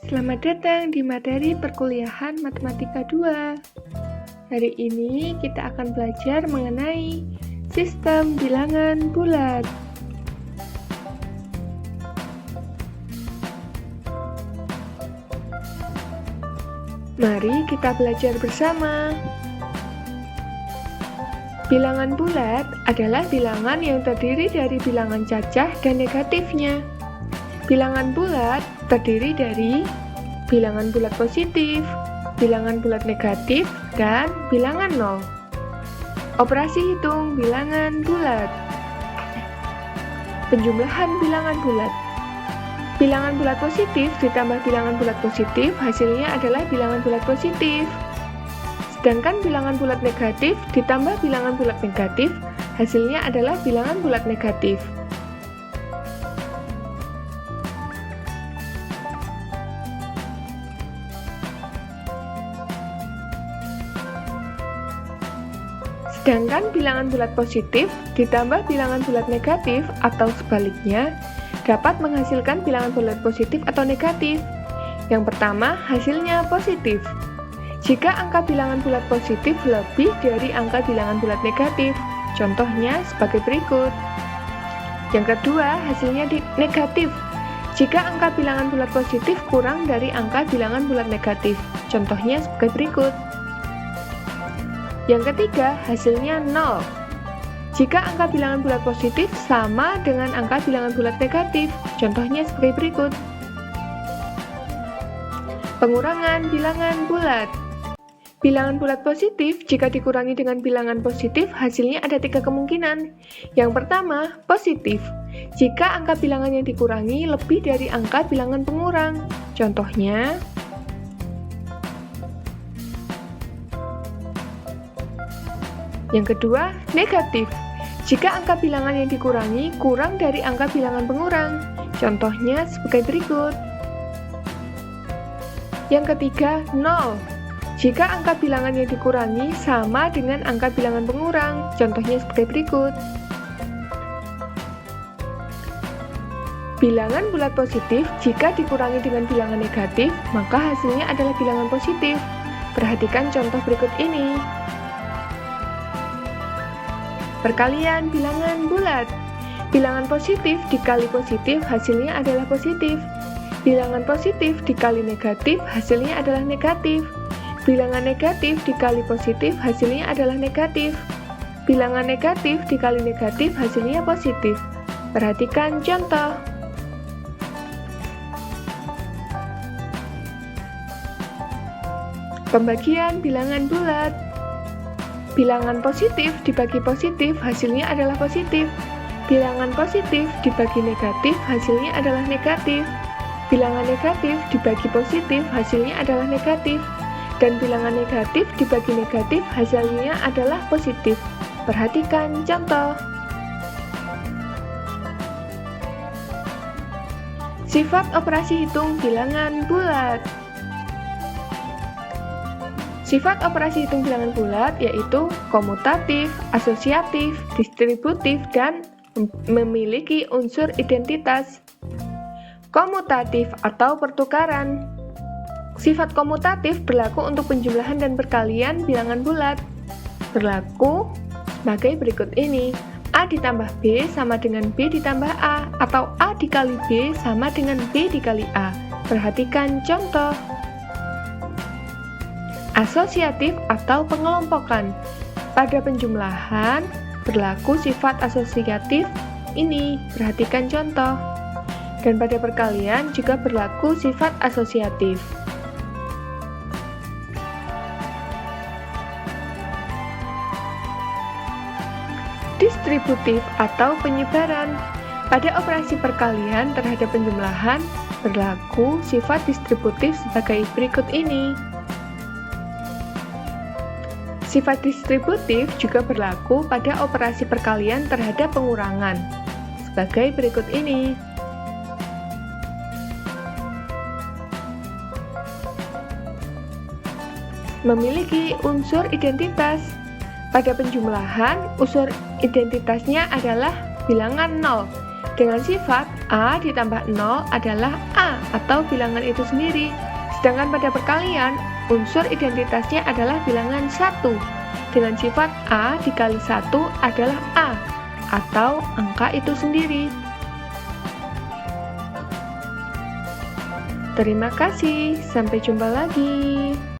Selamat datang di materi perkuliahan Matematika 2. Hari ini kita akan belajar mengenai sistem bilangan bulat. Mari kita belajar bersama. Bilangan bulat adalah bilangan yang terdiri dari bilangan cacah dan negatifnya. Bilangan bulat terdiri dari bilangan bulat positif, bilangan bulat negatif, dan bilangan nol. Operasi hitung bilangan bulat. Penjumlahan bilangan bulat. Bilangan bulat positif ditambah bilangan bulat positif hasilnya adalah bilangan bulat positif. Sedangkan bilangan bulat negatif ditambah bilangan bulat negatif hasilnya adalah bilangan bulat negatif. Sedangkan bilangan bulat positif ditambah bilangan bulat negatif atau sebaliknya dapat menghasilkan bilangan bulat positif atau negatif. Yang pertama, hasilnya positif. Jika angka bilangan bulat positif lebih dari angka bilangan bulat negatif, contohnya sebagai berikut. Yang kedua, hasilnya negatif. Jika angka bilangan bulat positif kurang dari angka bilangan bulat negatif, contohnya sebagai berikut. Yang ketiga, hasilnya 0. Jika angka bilangan bulat positif sama dengan angka bilangan bulat negatif, contohnya sebagai berikut. Pengurangan bilangan bulat. Bilangan bulat positif jika dikurangi dengan bilangan positif, hasilnya ada 3 kemungkinan. Yang pertama, positif. Jika angka bilangan yang dikurangi lebih dari angka bilangan pengurang, contohnya yang kedua, negatif. Jika angka bilangan yang dikurangi kurang dari angka bilangan pengurang, contohnya sebagai berikut. Yang ketiga, 0. Jika angka bilangan yang dikurangi sama dengan angka bilangan pengurang, contohnya sebagai berikut. Bilangan bulat positif jika dikurangi dengan bilangan negatif, maka hasilnya adalah bilangan positif. Perhatikan contoh berikut ini. Perkalian bilangan bulat. Bilangan positif dikali positif hasilnya adalah positif. Bilangan positif dikali negatif hasilnya adalah negatif. Bilangan negatif dikali positif hasilnya adalah negatif. Bilangan negatif dikali negatif hasilnya positif. Perhatikan contoh. Pembagian bilangan bulat. Bilangan positif dibagi positif hasilnya adalah positif. Bilangan positif dibagi negatif hasilnya adalah negatif. Bilangan negatif dibagi positif hasilnya adalah negatif. Dan bilangan negatif dibagi negatif hasilnya adalah positif. Perhatikan contoh. Sifat operasi hitung bilangan bulat. Sifat operasi hitung bilangan bulat yaitu komutatif, asosiatif, distributif, dan memiliki unsur identitas. Komutatif atau pertukaran. Sifat komutatif berlaku untuk penjumlahan dan perkalian bilangan bulat. Berlaku sebagai berikut ini. A ditambah B sama dengan B ditambah A, atau A dikali B sama dengan B dikali A. Perhatikan contoh. Asosiatif atau pengelompokan. Pada penjumlahan berlaku sifat asosiatif ini. Perhatikan contoh. Dan pada perkalian juga berlaku sifat asosiatif. Distributif atau penyebaran. Pada operasi perkalian terhadap penjumlahan berlaku sifat distributif sebagai berikut ini. Sifat distributif juga berlaku pada operasi perkalian terhadap pengurangan, sebagai berikut ini. Memiliki unsur identitas. Pada penjumlahan, unsur identitasnya adalah bilangan 0, dengan sifat A ditambah 0 adalah A atau bilangan itu sendiri. Sedangkan pada perkalian, unsur identitasnya adalah bilangan 1. Dengan sifat A dikali 1 adalah A atau angka itu sendiri. Terima kasih, sampai jumpa lagi.